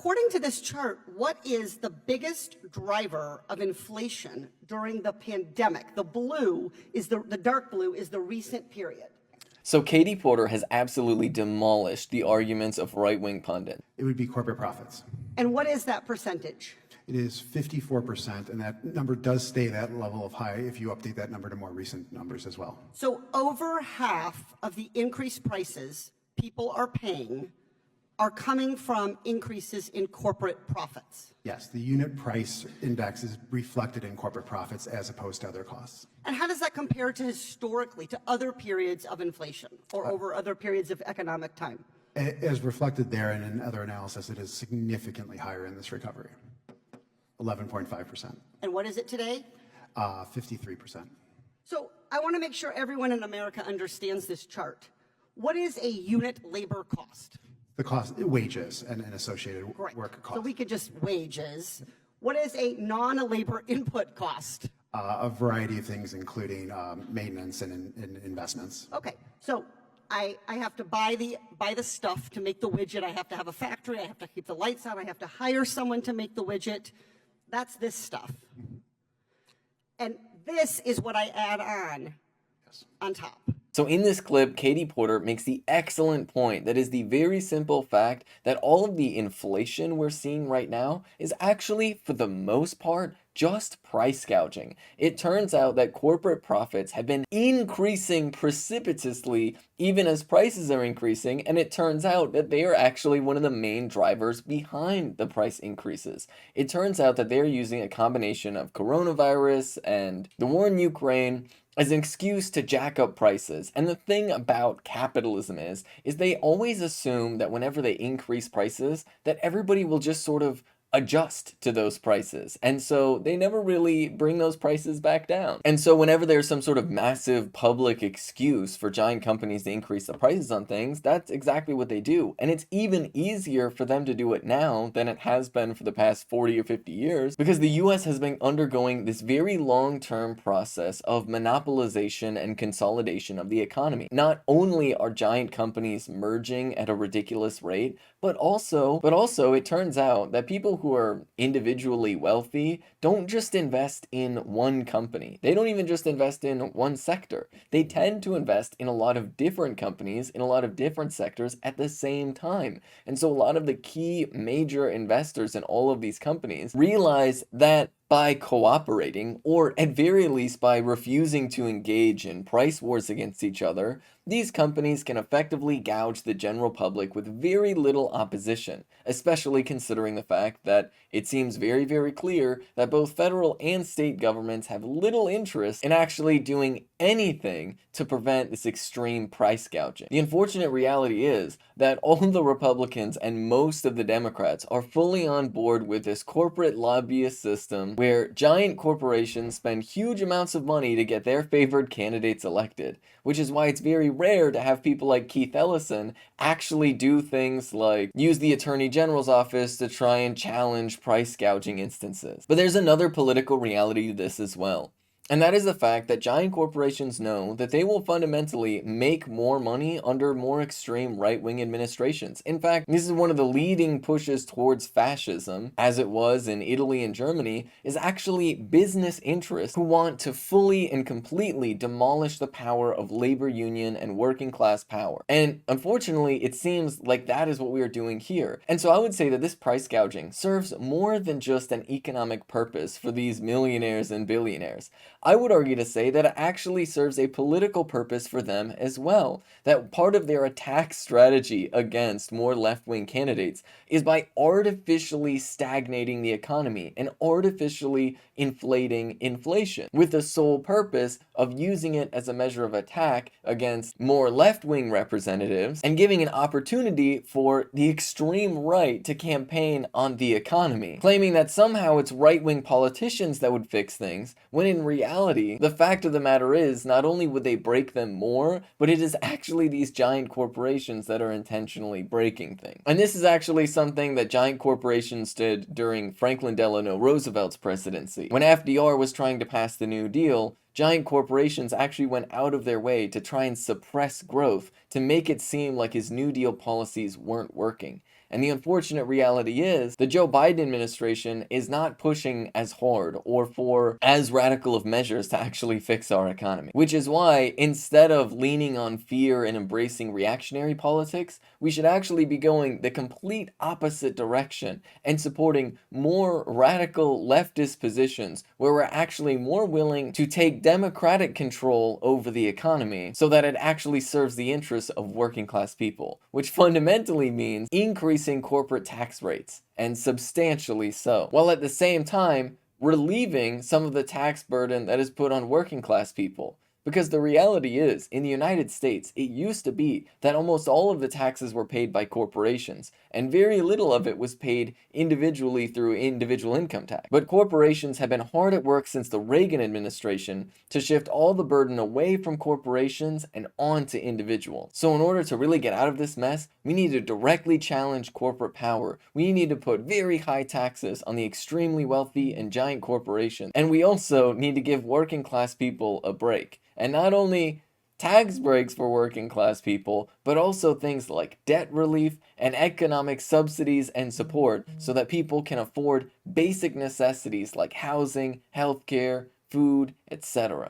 according to this chart, what is the biggest driver of inflation during the pandemic? The blue is the dark blue is the recent period. So Katie Porter has absolutely demolished the arguments of right-wing pundits. It would be corporate profits. And what is that percentage? It is 54%, and that number does stay that level of high if you update that number to more recent numbers as well. So over half of the increased prices people are paying are coming from increases in corporate profits. Yes, the unit price index is reflected in corporate profits as opposed to other costs. And how does that compare to historically, to other periods of inflation or over other periods of economic time? As reflected there and in other analysis, it is significantly higher in this recovery, 11.5%. And what is it today? 53%. So I want to make sure everyone in America understands this chart. What is a unit labor cost? The cost, wages and associated Right. work costs. So we could just wages. What is a non-labor input cost? A variety of things, including maintenance and investments. Okay, so I have to buy the stuff to make the widget. I have to have a factory. I have to keep the lights on. I have to hire someone to make the widget. That's this stuff. And this is what I add on on top. So in this clip, Katie Porter makes the excellent point that is the very simple fact that all of the inflation we're seeing right now is actually, for the most part, just price gouging. It turns out that corporate profits have been increasing precipitously even as prices are increasing, and it turns out that they are actually one of the main drivers behind the price increases. It turns out that they're using a combination of coronavirus and the war in Ukraine as an excuse to jack up prices. And the thing about capitalism is they always assume that whenever they increase prices, that everybody will just sort of adjust to those prices. And so they never really bring those prices back down. And so whenever there's some sort of massive public excuse for giant companies to increase the prices on things, that's exactly what they do. And it's even easier for them to do it now than it has been for the past 40 or 50 years, because the US has been undergoing this very long-term process of monopolization and consolidation of the economy. Not only are giant companies merging at a ridiculous rate, but also it turns out that people who are individually wealthy don't just invest in one company. They don't even just invest in one sector. They tend to invest in a lot of different companies in a lot of different sectors at the same time. And so a lot of the key major investors in all of these companies realize that by cooperating, or at very least by refusing to engage in price wars against each other, these companies can effectively gouge the general public with very little opposition, especially considering the fact that it seems very, very clear that both federal and state governments have little interest in actually doing anything to prevent this extreme price gouging. The unfortunate reality is that all of the Republicans and most of the Democrats are fully on board with this corporate lobbyist system where giant corporations spend huge amounts of money to get their favored candidates elected, which is why it's very rare to have people like Keith Ellison actually do things like use the Attorney General's office to try and challenge price gouging instances. But there's another political reality to this as well. And that is the fact that giant corporations know that they will fundamentally make more money under more extreme right-wing administrations. In fact, this is one of the leading pushes towards fascism, as it was in Italy and Germany, is actually business interests who want to fully and completely demolish the power of labor union and working class power. And unfortunately, it seems like that is what we are doing here. And so I would say that this price gouging serves more than just an economic purpose for these millionaires and billionaires. I would argue to say that it actually serves a political purpose for them as well. That part of their attack strategy against more left-wing candidates is by artificially stagnating the economy and artificially inflating inflation, with the sole purpose of using it as a measure of attack against more left-wing representatives and giving an opportunity for the extreme right to campaign on the economy, claiming that somehow it's right-wing politicians that would fix things, when in reality, the fact of the matter is, not only would they break them more, but it is actually these giant corporations that are intentionally breaking things. And this is actually something that giant corporations did during Franklin Delano Roosevelt's presidency. When FDR was trying to pass the New Deal, giant corporations actually went out of their way to try and suppress growth to make it seem like his New Deal policies weren't working. And the unfortunate reality is the Joe Biden administration is not pushing as hard or for as radical of measures to actually fix our economy. Which is why, instead of leaning on fear and embracing reactionary politics, we should actually be going the complete opposite direction and supporting more radical leftist positions where we're actually more willing to take democratic control over the economy so that it actually serves the interests of working class people, which fundamentally means increasing corporate tax rates, and substantially so, while at the same time relieving some of the tax burden that is put on working class people. Because the reality is, in the United States, it used to be that almost all of the taxes were paid by corporations, and very little of it was paid individually through individual income tax. But corporations have been hard at work since the Reagan administration to shift all the burden away from corporations and onto individuals. So in order to really get out of this mess, we need to directly challenge corporate power. We need to put very high taxes on the extremely wealthy and giant corporations. And we also need to give working class people a break. And not only tax breaks for working class people, but also things like debt relief and economic subsidies and support so that people can afford basic necessities like housing, healthcare, food, etc.